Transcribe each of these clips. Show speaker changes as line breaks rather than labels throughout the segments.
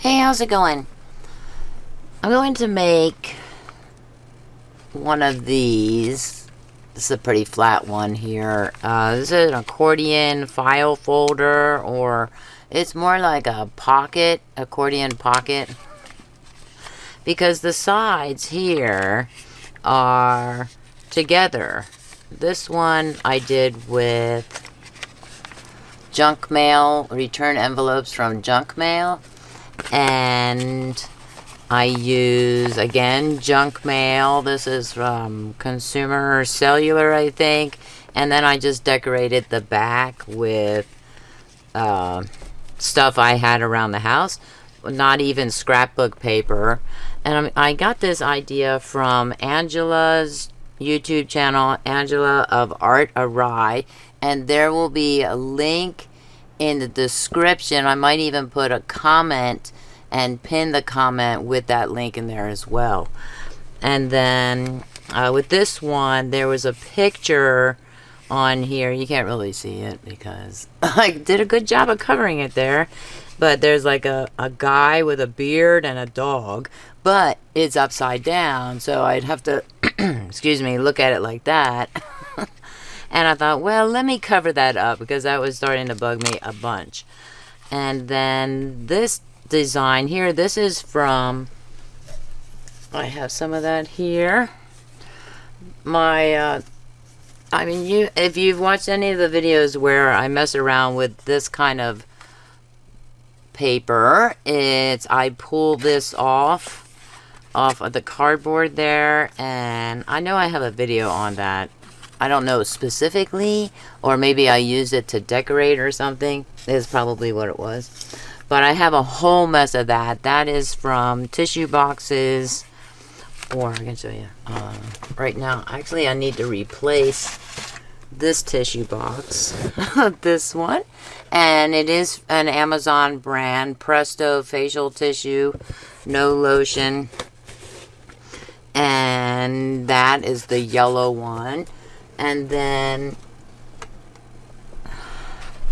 Hey, how's it going? I'm going to make one of these. This is a pretty flat one here. This is an accordion file folder, or it's more like a pocket, accordion pocket. Because the sides here are together. This one I did with junk mail, return envelopes from junk mail. And I use, again, junk mail. This is from Consumer Cellular, I think. And then I just decorated the back with stuff I had around the house. Not even scrapbook paper. And I got this idea from Angela's YouTube channel, Angela of ArtAwry. And there will be a link in the description. I might even put a comment and pin the comment with that link in there as well. And then with this one, there was a picture on here. You can't really see it because I did a good job of covering it there. But there's like a guy with a beard and a dog, but it's upside down, so I'd have to excuse me, look at it like that. And I thought, well, let me cover that up because that was starting to bug me a bunch. And then this design here, this is from, I have some of that here. My, I mean, if you've watched any of the videos where I mess around with this kind of paper, I pull this off of the cardboard there, and I know I have a video on that. I don't know specifically, or maybe I used it to decorate or something. Is probably what it was. But I have a whole mess of that. That is from tissue boxes, or I can show you right now. Actually, I need to replace this tissue box, this one, and it is an Amazon brand, Presto facial tissue, no lotion, and that is the yellow one. And then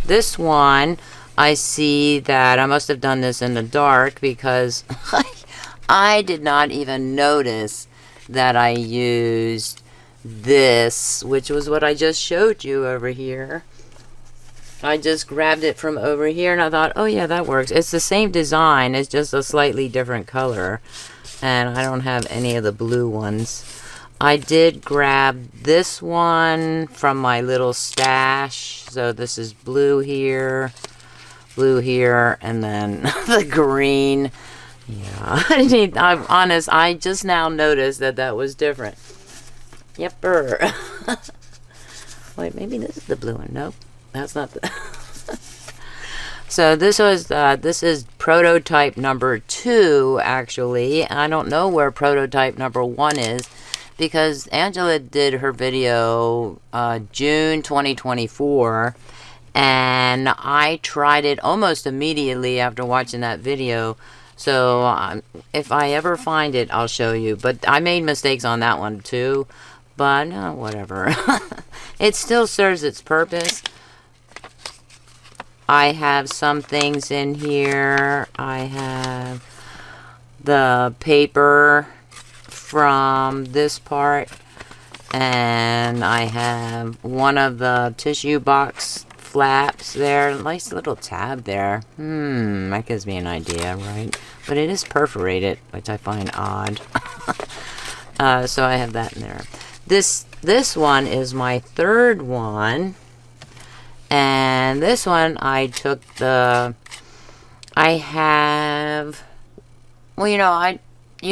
this one, I see that I must have done this in the dark because I did not even notice that I used this, which was what I just showed you over here. I just grabbed it from over here and I thought, oh yeah, that works. It's the same design, it's just a slightly different color. And I don't have any of the blue ones. I did grab this one from my little stash. So this is blue here, and then the green. Yeah, I'm honest, I just now noticed that that was different. Yepper. Wait, maybe this is the blue one. Nope, that's not the... So this is prototype number 2, actually. I don't know where prototype number 1 is, because Angela did her video June 2024, and I tried it almost immediately after watching that video. So if I ever find it, I'll show you. But I made mistakes on that one too, but whatever. It still serves its purpose. I have some things in here. I have the paper from this part, and I have one of the tissue box flaps there. Nice little tab there. That gives me an idea, right? But it is perforated, which I find odd. So I have that in there. This one is my third one. And this one I took I have, well, you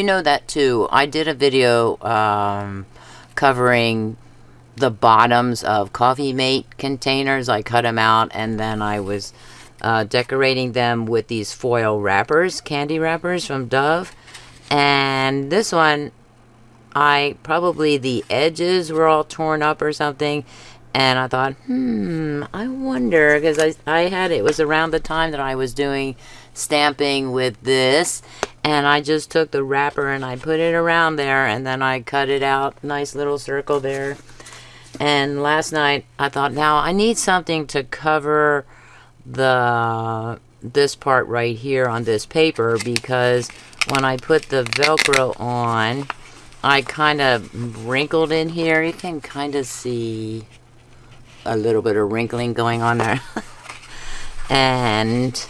know that too. I did a video covering the bottoms of Coffee Mate containers. I cut them out, and then I was decorating them with these foil wrappers, candy wrappers from Dove. And this one, probably the edges were all torn up or something. And I thought, I wonder, because it was around the time that I was doing stamping with this, and I just took the wrapper and I put it around there, and then I cut it out, nice little circle there. And last night I thought, now I need something to cover the this part right here on this paper, because when I put the Velcro on, I kind of wrinkled in here. You can kind of see a little bit of wrinkling going on there. And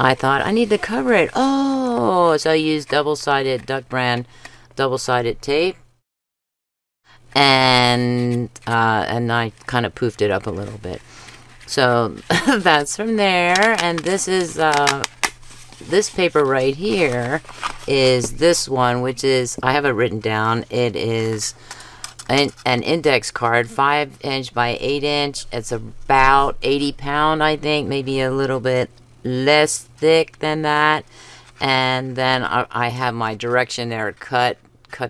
I thought I need to cover it. Oh, so I used double-sided Duck Brand double-sided tape, and I kind of poofed it up a little bit. So that's from there. And this is this paper right here is this one, which is, I have it written down. It is an index card, 5" by 8". It's about 80 pound, I think, maybe a little bit less thick than that. And then I have my direction there, cut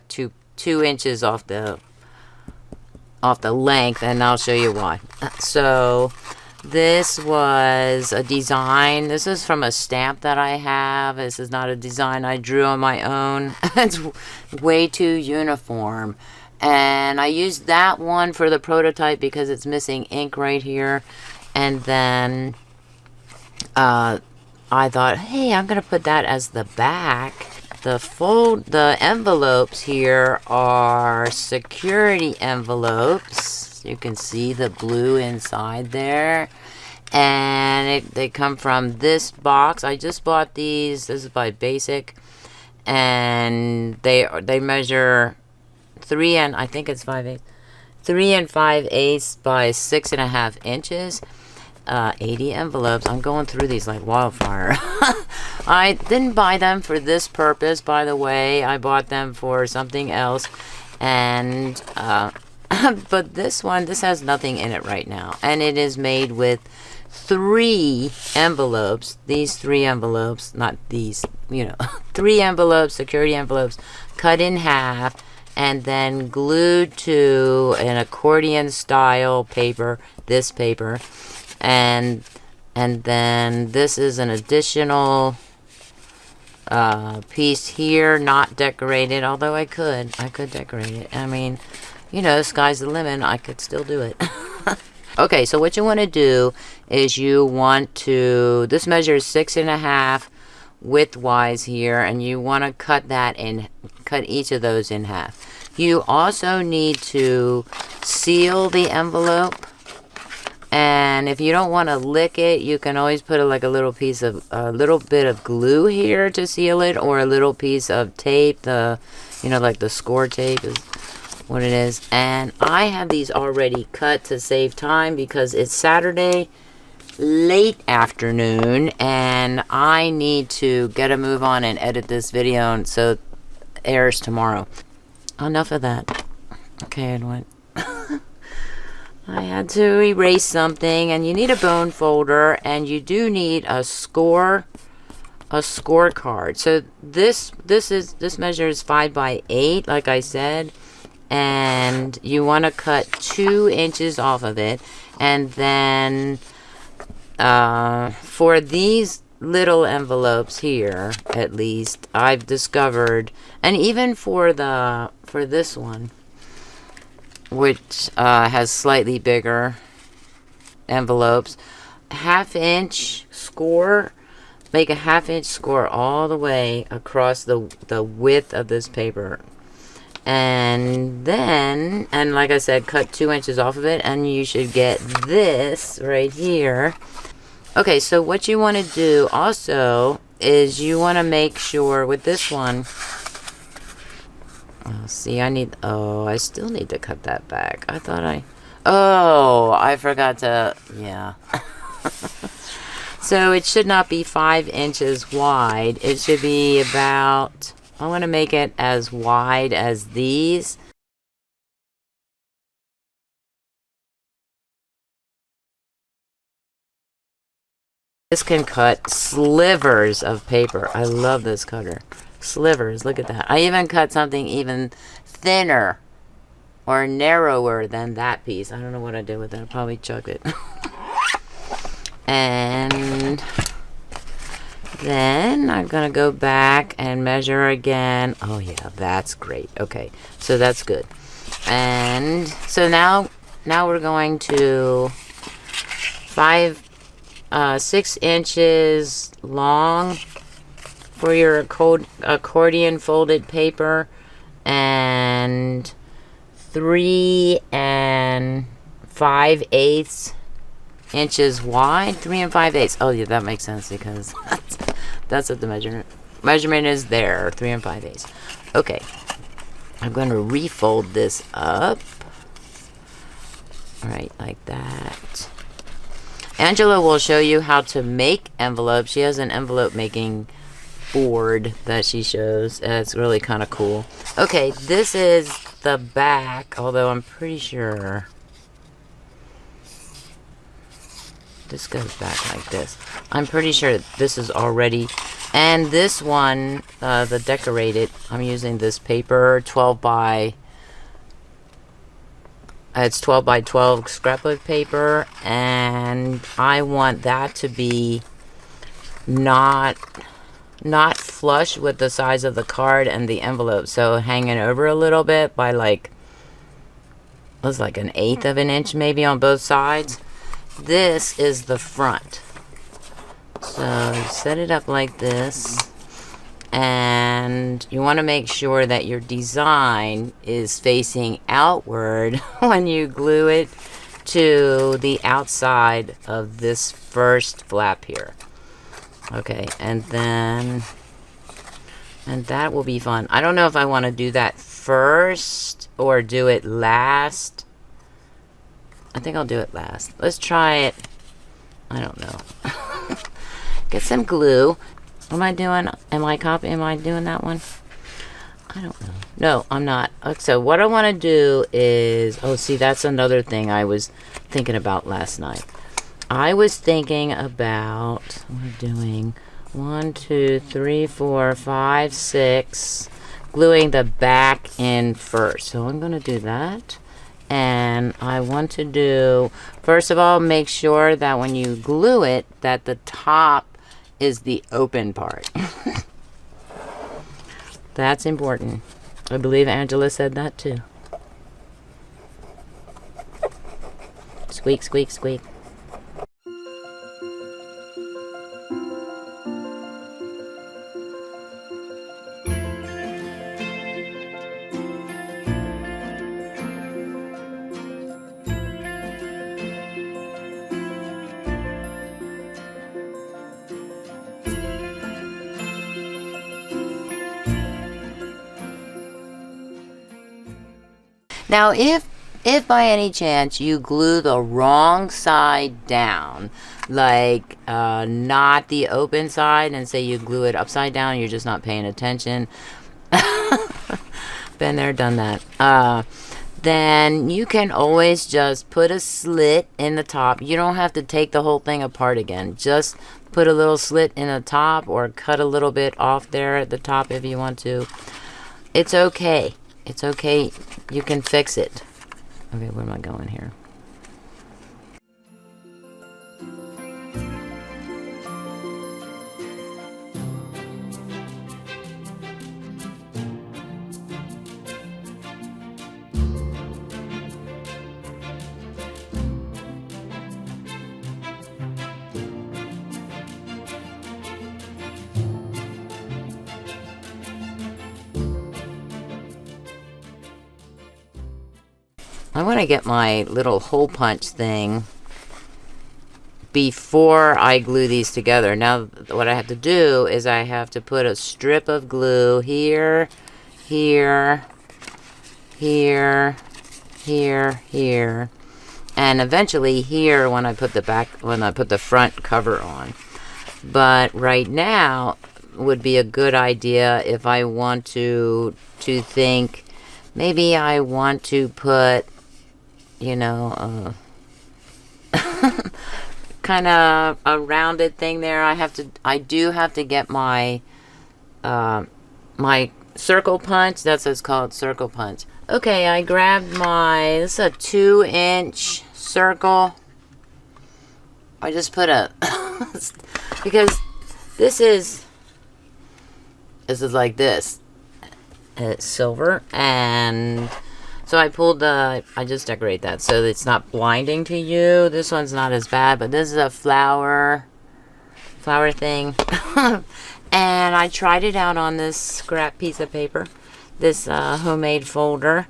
2 inches off the length, and I'll show you why. So this was a design. This is from a stamp that I have. This is not a design I drew on my own. It's way too uniform. And I used that one for the prototype because it's missing ink right here. And then I thought, hey, I'm going to put that as the back. The envelopes here are security envelopes. You can see the blue inside there. And they come from this box. I just bought these. This is by Basic. And they measure 3 and I think it's 5/8. 3 5/8 by 6.5 inches. 80 envelopes. I'm going through these like wildfire. I didn't buy them for this purpose, by the way. I bought them for something else. And but this has nothing in it right now, and it is made with 3 envelopes. These 3 envelopes, not these, 3 envelopes, security envelopes, cut in half and then glued to an accordion style paper, this paper. And then this is an additional piece here, not decorated, although I could decorate it. I mean, sky's the limit. I could still do it. Okay, so what you want to do is this measures 6.5 width-wise here, and you want to cut each of those in half. You also need to seal the envelope. And if you don't want to lick it, you can always put a little bit of glue here to seal it, or a little piece of tape. Like the score tape is what it is. And I have these already cut to save time because it's Saturday late afternoon, and I need to get a move on and edit this video, and so it airs tomorrow. Enough of that. Okay, Edwin. I had to erase something, and you need a bone folder, and you do need a score card. So this measures 5 by 8, like I said, and you want to cut 2 inches off of it. And then for these little envelopes here, at least, I've discovered, and even for this one, which has slightly bigger envelopes, 1/2 inch score. Make a 1/2 inch score all the way across the width of this paper, and then, like I said, cut 2 inches off of it, and you should get this right here. Okay, so what you want to do also is you want to make sure with this one. Oh, see, I still need to cut that back. I forgot to, yeah. So it should not be 5 inches wide. It should be about, I want to make it as wide as these. This can cut slivers of paper. I love this cutter. Slivers, look at that. I even cut something even thinner or narrower than that piece. I don't know what I did with that. I'll probably chuck it. And then I'm gonna go back and measure again. Oh yeah, that's great. Okay, so that's good. And so now we're going to 5 6 inches long for your accordion folded paper, and 3 5/8 inches wide. 3 5/8. Oh yeah, that makes sense because that's what the measurement is there. 3 5/8. Okay, I'm going to refold this up. Right, like that. Angela will show you how to make envelopes. She has an envelope making board that she shows. It's really kind of cool. Okay, this is the back, although I'm pretty sure this goes back like this. I'm pretty sure this is already, and this one, the decorated, I'm using this paper, 12 by, it's 12 by 12 scrapbook paper, and I want that to be not flush with the size of the card and the envelope, so hanging over a little bit by like, looks like 1/8 of an inch maybe on both sides. This is the front, so set it up like this, and you want to make sure that your design is facing outward when you glue it to the outside of this first flap here. Okay, and that will be fun. I don't know if I want to do that first or do it last. I think I'll do it last. Let's try it. I don't know. Get some glue. Am I doing that one? I don't know. No, I'm not. Okay, so what I want to do is, oh, see, that's another thing I was thinking about last night. I was thinking about, we're doing 1, 2, 3, 4, 5, 6, gluing the back in first. So I'm going to do that. And I want to do, first of all, make sure that when you glue it, that the top is the open part. That's important. I believe Angela said that too. Squeak, squeak, squeak. Now, if by any chance you glue the wrong side down, like not the open side, and say you glue it upside down, you're just not paying attention. Been there, done that. Then you can always just put a slit in the top. You don't have to take the whole thing apart again. Just put a little slit in the top, or cut a little bit off there at the top if you want to. It's okay. It's okay. You can fix it. Okay, where am I going here? I want to get my little hole punch thing before I glue these together. Now what I have to do is I have to put a strip of glue here, here, here, here, here, and eventually here when I put the front cover on. But right now would be a good idea if I want to think maybe I want to put, you know, kind of a rounded thing there. I do have to get my my circle punch. That's what it's called, circle punch. Okay, I grabbed this is a 2-inch circle. I just put a because this is like this. It's silver, and So I pulled the, I just decorate that so it's not blinding to you. This one's not as bad, but this is a flower thing. And I tried it out on this scrap piece of paper, this homemade folder.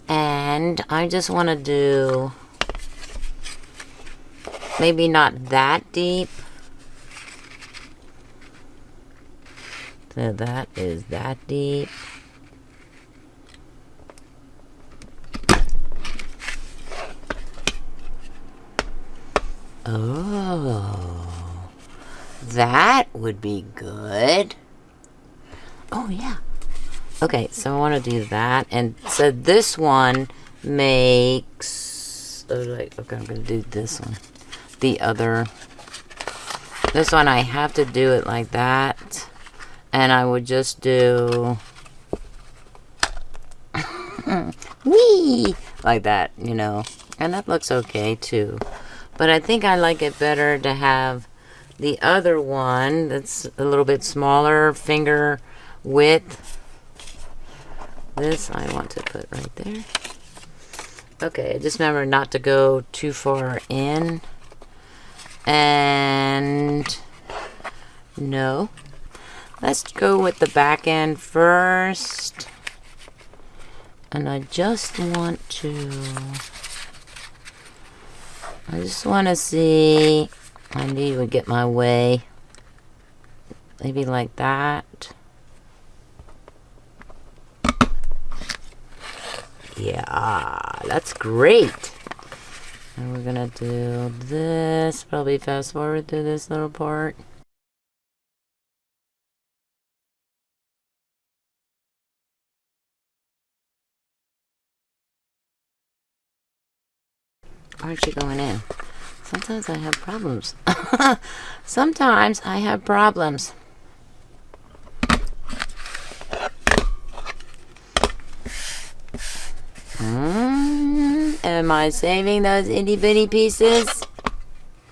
And I just want to do maybe not that deep. So that is that deep. Oh, that would be good. Oh, yeah. Okay, so I want to do that. And so this one makes... okay, I'm going to do this one. The other... This one, I have to do it like that. And I would just do... wee! Like that, you know. And that looks okay, too. But I think I like it better to have the other one that's a little bit smaller finger width. This I want to put right there. Okay, just remember not to go too far in. And no. Let's go with the back end first. And I just want to... I just want to see, I need to get my way, maybe like that. Yeah, that's great. And we're going to do this, probably fast forward through this little part. Aren't you going in? Sometimes I have problems. Sometimes I have problems. Am I saving those itty bitty pieces?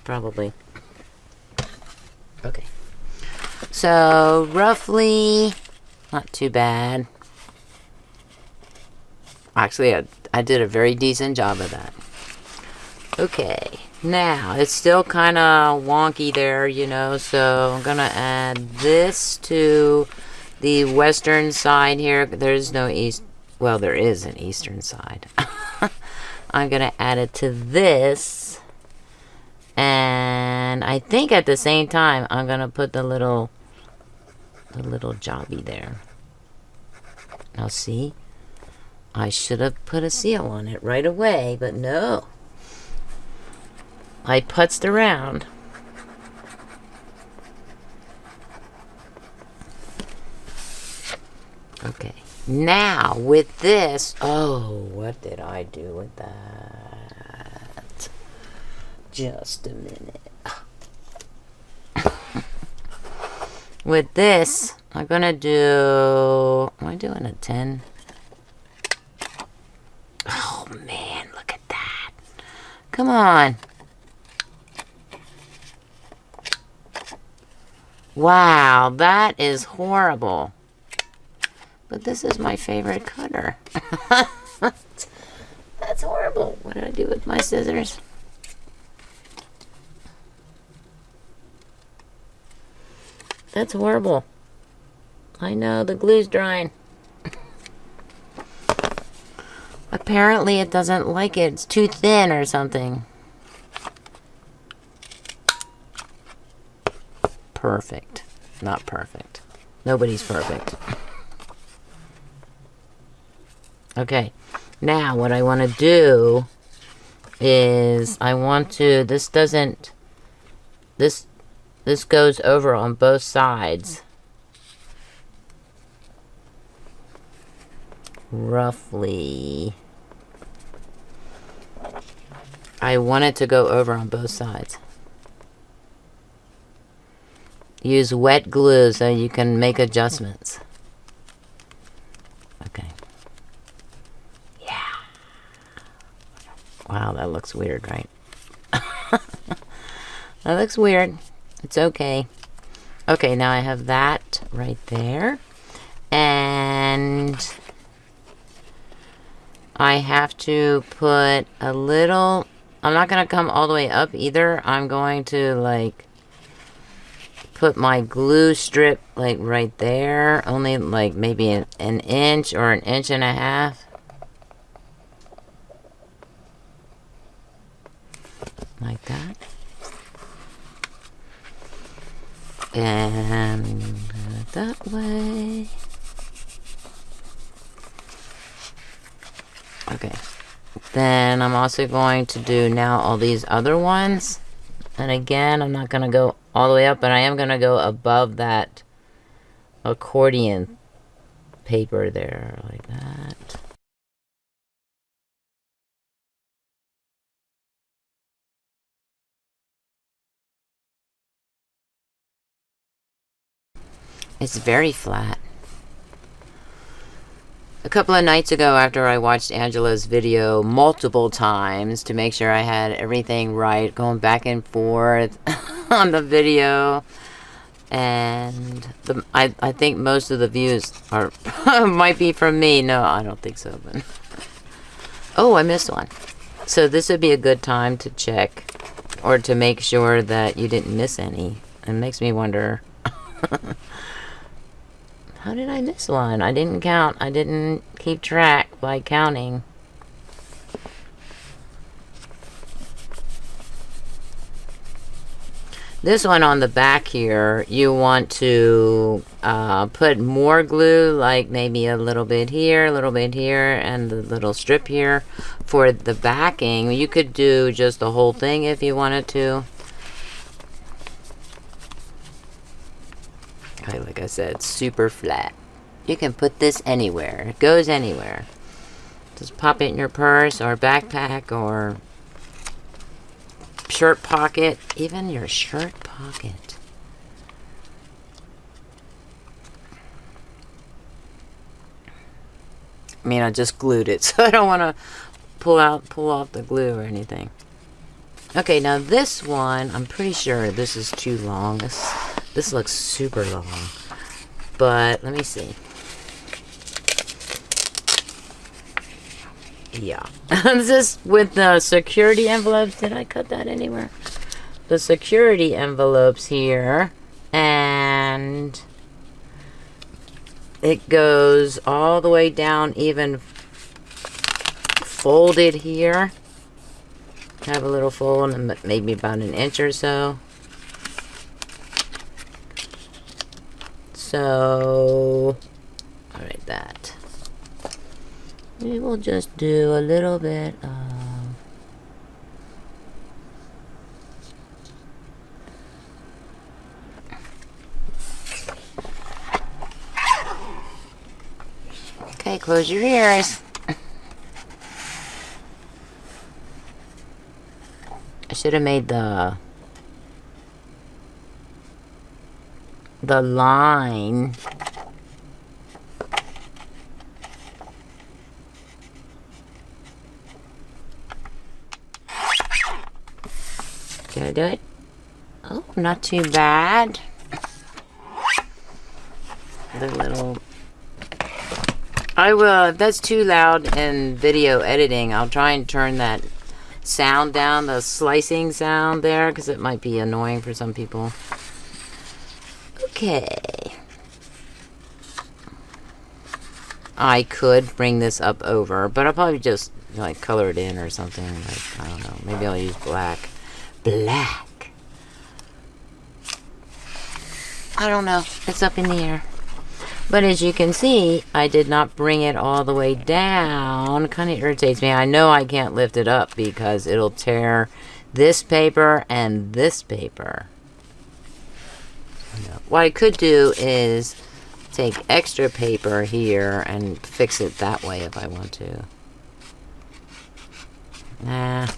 Probably. Okay. So roughly, not too bad. Actually, I did a very decent job of that. Okay, now it's still kind of wonky there, you know, so I'm gonna add this to the western side here. There's no east, well, there is an eastern side. I'm gonna add it to this, and I think at the same time I'm gonna put the little jobby there. Now see, I should have put a seal on it right away, but no. I putzed around. Okay. Now, with this... Oh, what did I do with that? Just a minute. With this, I'm going to do... Am I doing a 10? Oh, man, look at that. Come on. Wow, that is horrible. But this is my favorite cutter. That's horrible. What did I do with my scissors? That's horrible. I know, the glue's drying. Apparently it doesn't like it. It's too thin or something. Perfect. Not perfect. Nobody's perfect. Okay. Now what I want to do is I want to, this goes over on both sides. Roughly. I want it to go over on both sides. Use wet glue so you can make adjustments. Okay. Yeah. Wow, that looks weird, right? That looks weird. It's okay. Okay, now I have that right there. And I have to put a little, I'm not going to come all the way up either. I'm going to like put my glue strip like right there, only like maybe an inch or an inch and a half. Like that. And that way. Okay. Then I'm also going to do now all these other ones. And again, I'm not going to go all the way up, but I am going to go above that accordion paper there, like that. It's very flat. A couple of nights ago, after I watched Angela's video multiple times to make sure I had everything right, going back and forth on the video, and I think most of the views are might be from me. No, I don't think so. But oh, I missed one. So this would be a good time to check or to make sure that you didn't miss any. It makes me wonder. How did I miss one? I didn't count. I didn't keep track by counting. This one on the back here, you want to put more glue, like maybe a little bit here, and the little strip here for the backing. You could do just the whole thing if you wanted to. Okay, like I said, super flat. You can put this anywhere. It goes anywhere. Just pop it in your purse or backpack or shirt pocket. Even your shirt pocket. I mean, I just glued it, so I don't want to pull off the glue or anything. Okay, now this one, I'm pretty sure this is too long. This looks super long. But let me see. Yeah. This is with the security envelopes. Did I cut that anywhere? The security envelopes here. And it goes all the way down, even folded here. Have a little fold, and maybe about an inch or so. So, alright, that. We will just do a little bit of okay, close your ears. I should have made the line. Did I do it? Oh, not too bad. The little... I will, if that's too loud in video editing, I'll try and turn that sound down, the slicing sound there, because it might be annoying for some people. Okay. I could bring this up over, but I'll probably just like color it in or something. Like, I don't know. Maybe I'll use black. Black. I don't know. It's up in the air. But as you can see, I did not bring it all the way down. Kind of irritates me. I know I can't lift it up because it'll tear this paper and this paper. What I could do is take extra paper here and fix it that way if I want to. Nah.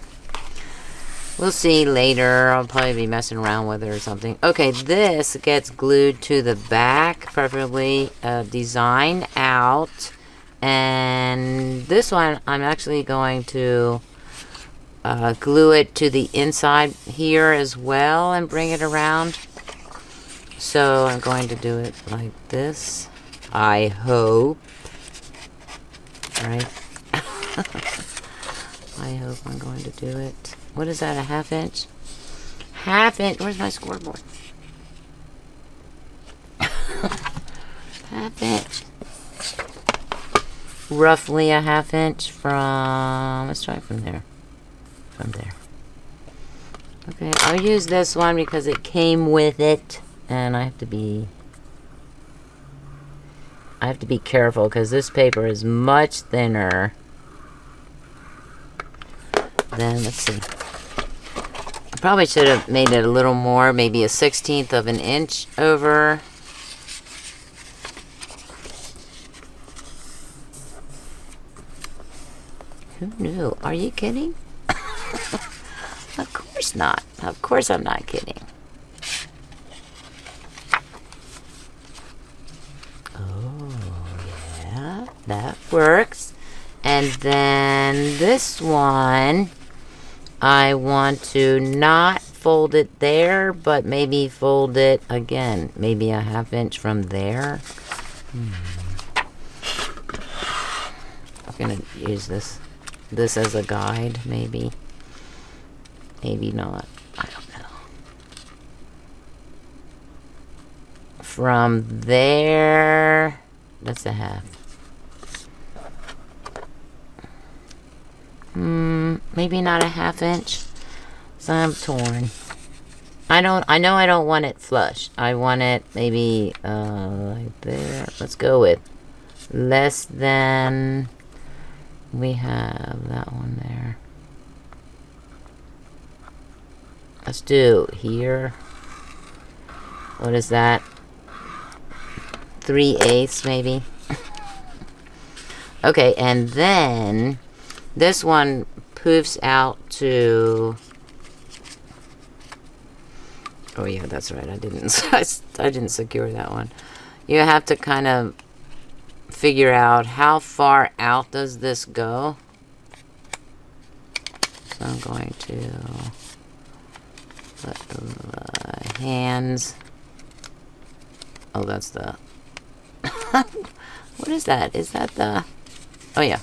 We'll see later. I'll probably be messing around with it or something. Okay, this gets glued to the back, preferably designed out. And this one, I'm actually going to glue it to the inside here as well and bring it around. So I'm going to do it like this. I hope. Right? I hope I'm going to do it. What is that, a half inch? Half inch. Where's my scoreboard? Half inch. Roughly a half inch from, let's try from there. From there. Okay, I'll use this one because it came with it, and I have to be careful because this paper is much thinner than, let's see. I probably should have made it a little more, maybe a 1/16 of an inch over. Who knew? Are you kidding? Of course not. Of course I'm not kidding. That works. And then this one, I want to not fold it there, but maybe fold it again, maybe a half inch from there. I'm gonna use this as a guide, maybe. Maybe not. I don't know. From there, that's a half. Maybe not a half inch. So I'm torn. I know I don't want it flush. I want it maybe like there. Let's go with less than, we have that one there. Let's do here. What is that? 3/8 maybe. Okay, and then this one poofs out to, oh yeah, that's right, I didn't secure that one. You have to kind of figure out how far out does this go. So I'm going to put the hands, oh, that's the what is that? Is that the, oh yeah.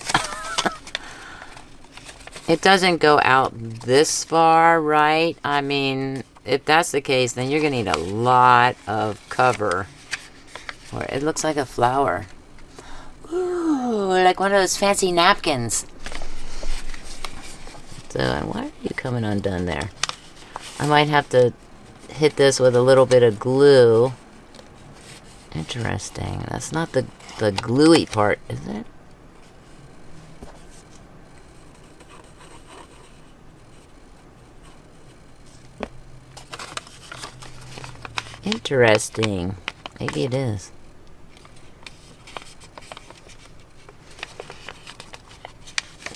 It doesn't go out this far, right? I mean, if that's the case, then you're going to need a lot of cover. Or it looks like a flower. Ooh, like one of those fancy napkins. So, why are you coming undone there? I might have to hit this with a little bit of glue. Interesting. That's not the gluey part, is it? Interesting. Maybe it is.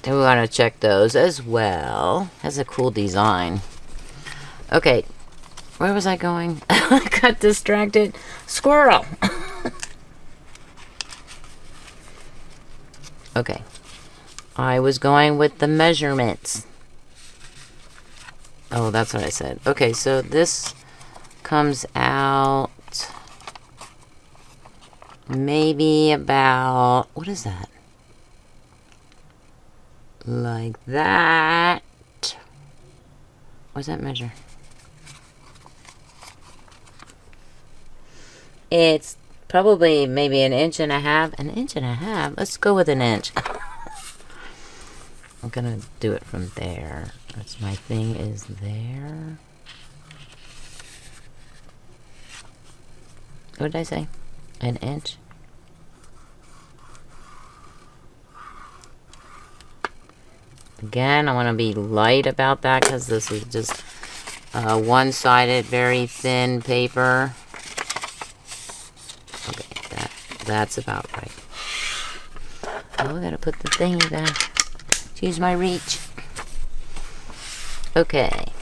Then we want to check those as well. Has a cool design. Okay. Where was I going? I got distracted. Squirrel! Okay. I was going with the measurements. Oh, that's what I said. Okay, so this comes out maybe about, what is that? Like that. What does that measure? It's probably maybe an inch and a half. An inch and a half? Let's go with an inch. I'm gonna do it from there. That's my thing is there. What did I say? An inch? Again, I want to be light about that because this is just one-sided, very thin paper. Okay, that's about right. Oh, I gotta put the thingy back. Use my reach. Okay.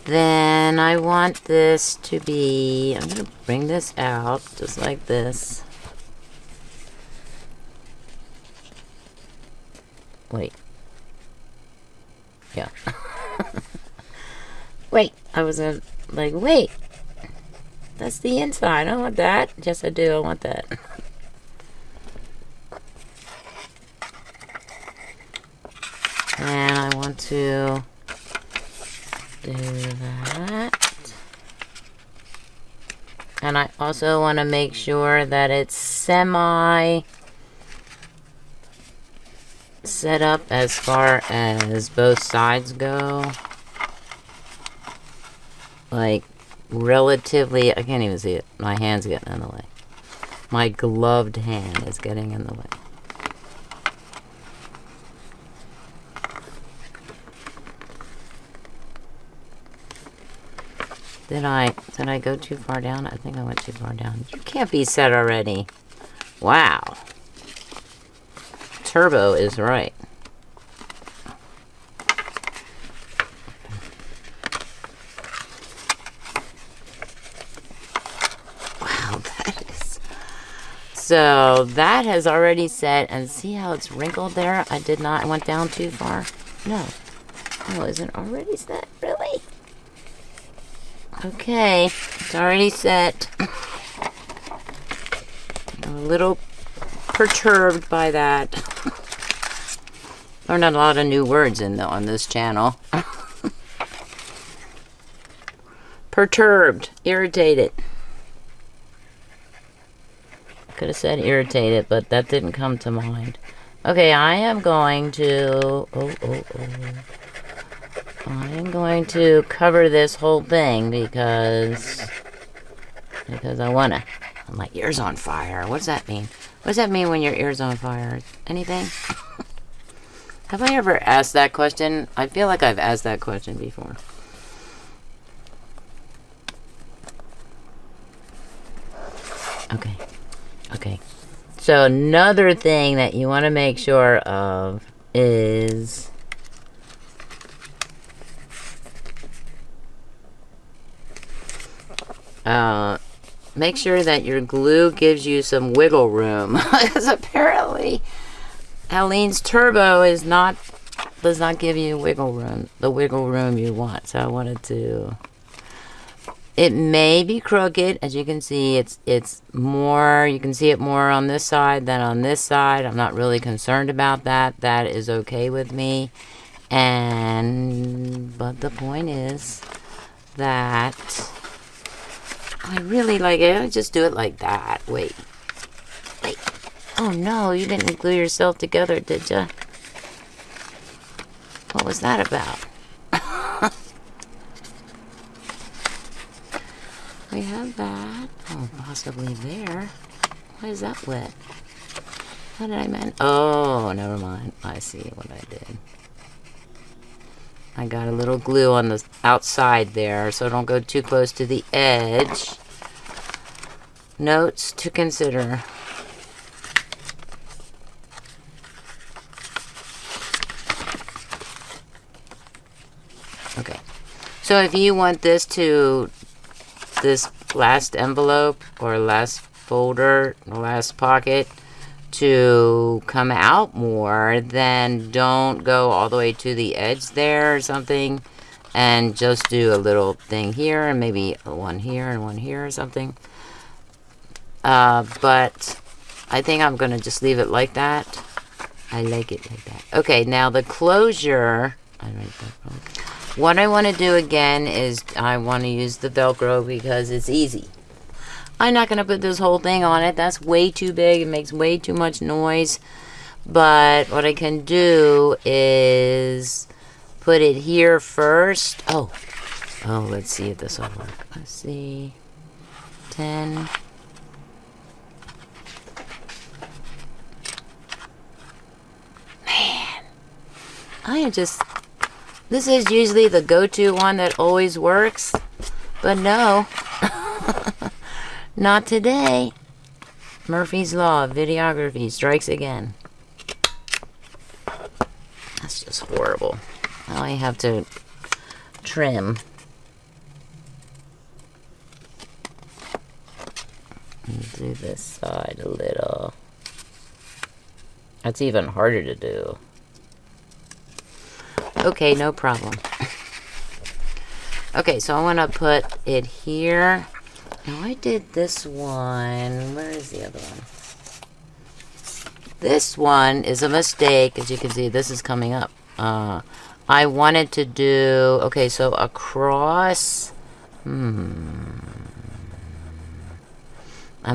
Then I want this to be, I'm going to bring this out just like this. Wait. Yeah. Wait, I was like, wait. That's the inside. I want that. Yes, I do. I want that. And I want to do that. And I also want to make sure that it's semi set up as far as both sides go. Like, relatively, I can't even see it. My hand's getting in the way. My gloved hand is getting in the way. Did I go too far down? I think I went too far down. You can't be set already. Wow. Turbo is right. Wow, that is... So, that has already set, and see how it's wrinkled there? I went down too far? No. Oh, is it already set? Really? Okay, it's already set. I'm a little perturbed by that. Learned a lot of new words on this channel. Perturbed, irritated. Could have said irritated, but that didn't come to mind. Okay, I am going to... I'm going to cover this whole thing because I wanna. My ear's on fire. What does that mean? What does that mean when your ear's on fire? Anything? Have I ever asked that question? I feel like I've asked that question before. Okay. So another thing that you want to make sure of is make sure that your glue gives you some wiggle room. Because apparently Aline's Turbo does not give you wiggle room, the wiggle room you want. So I wanted to... It may be crooked, as you can see. It's more, you can see it more on this side than on this side. I'm not really concerned about that. That is okay with me. But the point is that I really like it. I just do it like that. Wait. Oh no, you didn't glue yourself together, did ya? What was that about? We have that. Oh, possibly there. Why is that wet? What did I mean? Oh, never mind. I see what I did. I got a little glue on the outside there, so don't go too close to the edge. Notes to consider. Okay. So if you want this last envelope or last folder, last pocket to come out more, then don't go all the way to the edge there or something, and just do a little thing here and maybe one here and one here or something. But I think I'm gonna just leave it like that. I like it like that. Okay, now the closure, what I want to do again is I want to use the Velcro because it's easy. I'm not going to put this whole thing on it. That's way too big. It makes way too much noise. But what I can do is put it here first. Oh, let's see if this will work. Let's see. 10. Man. I am just... This is usually the go-to one that always works. But no. Not today. Murphy's Law of Videography strikes again. That's just horrible. Now I have to trim. And do this side a little. That's even harder to do. Okay, no problem. Okay, so I want to put it here. Now I did this one. Where is the other one? This one is a mistake. As you can see, this is coming up. I wanted to do, okay, so across, I'm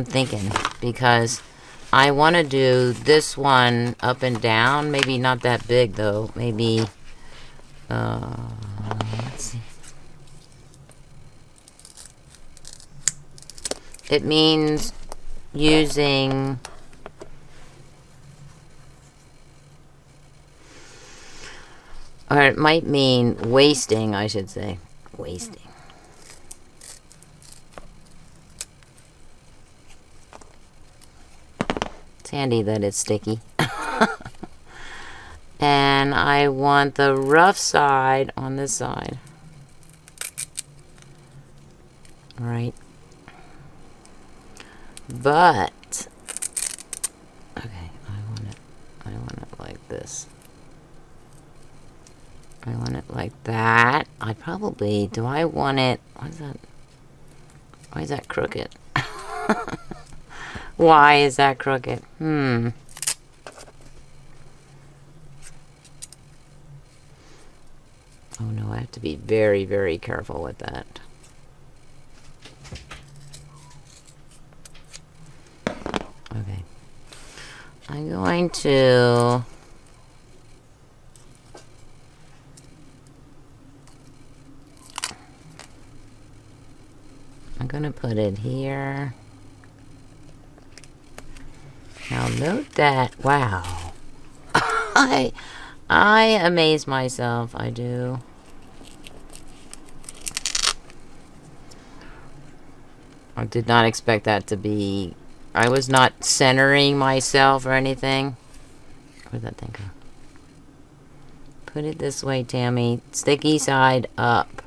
thinking, because I want to do this one up and down, maybe not that big though, maybe, let's see. It means using, or it might mean wasting, I should say. Wasting. It's handy that it's sticky. And I want the rough side on this side. Right. But, okay, I want it like this. I want it like that. I probably, do I want it, why is that crooked? Why is that crooked? Oh no, I have to be very, very careful with that. Okay. I'm going to, put it here. Now note that, wow. I amaze myself, I do. I did not expect that to be, I was not centering myself or anything. Where'd that thing go? Put it this way, Tammy. Sticky side up.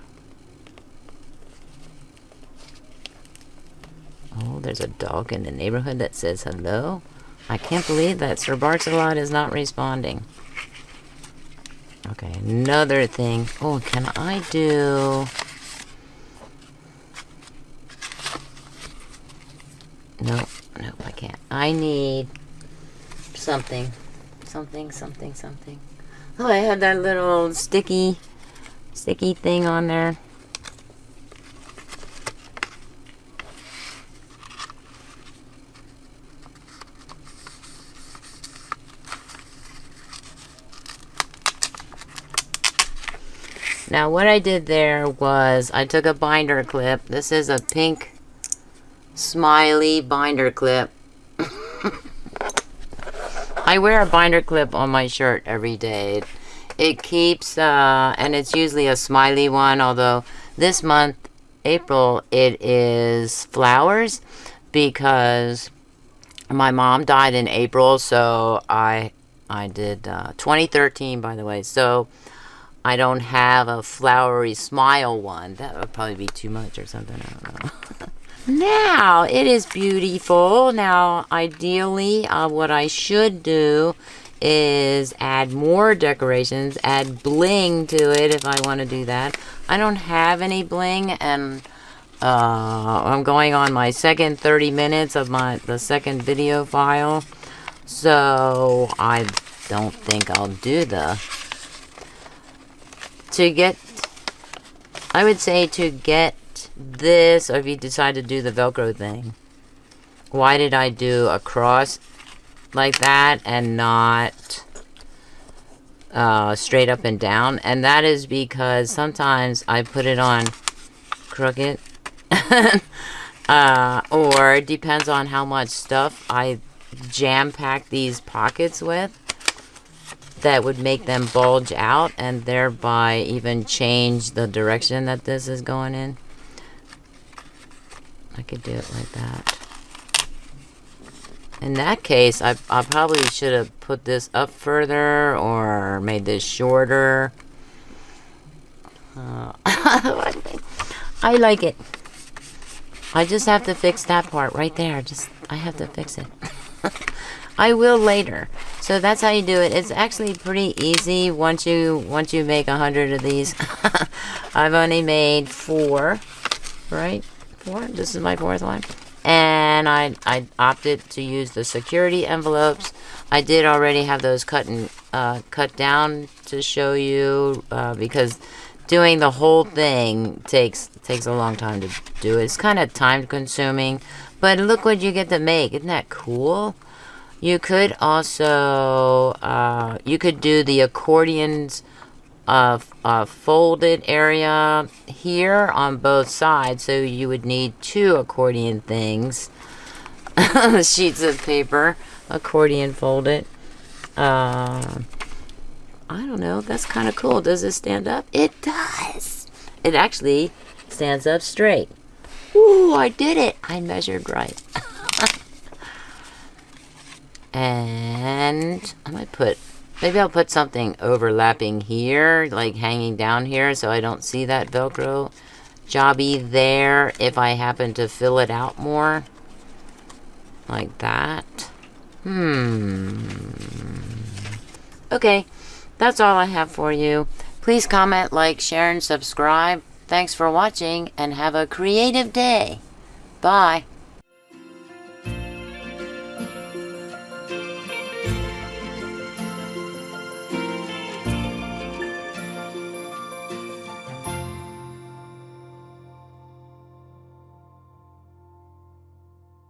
Oh, there's a dog in the neighborhood that says hello. I can't believe that Sir Barks-a-Lot is not responding. Okay, another thing. Oh, can I do... Nope, I can't. I need something. Something. Oh, I had that little sticky thing on there. Now what I did there was I took a binder clip. This is a pink smiley binder clip. I wear a binder clip on my shirt every day. It keeps, and it's usually a smiley one, although this month, April, it is flowers because my mom died in April, so I did 2013, by the way, so I don't have a flowery smile one. That would probably be too much or something, I don't know. Now, it is beautiful. Now, ideally, what I should do is add more decorations, add bling to it if I want to do that. I don't have any bling, and I'm going on my second 30 minutes of the second video file, so I don't think I'll do I would say to get this, or if you decide to do the Velcro thing, why did I do a cross like that and not straight up and down? And that is because sometimes I put it on crooked or it depends on how much stuff I jam pack these pockets with that would make them bulge out and thereby even change the direction that this is going in. I could do it like that. In that case, I probably should have put this up further or made this shorter. I like it. I just have to fix that part right there. I have to fix it. I will later. So that's how you do it. It's actually pretty easy once you make 100 of these. I've only made 4, right? 4? This is my 4th one. and I opted to use the security envelopes. I did already have those cut down to show you, because doing the whole thing takes a long time to do. It's kind of time consuming, but look what you get to make. Isn't that cool? You could also you could do the accordion's folded area here on both sides, so you would need 2 accordion things. Sheets of paper, accordion folded. I don't know, that's kind of cool. Does it stand up? It does. It actually stands up straight. Ooh, I did it. I measured right. And I might maybe I'll put something overlapping here, like hanging down here, so I don't see that Velcro jobby there if I happen to fill it out more. Like that. Okay, that's all I have for you. Please comment, like, share, and subscribe. Thanks for watching, and have a creative day. Bye.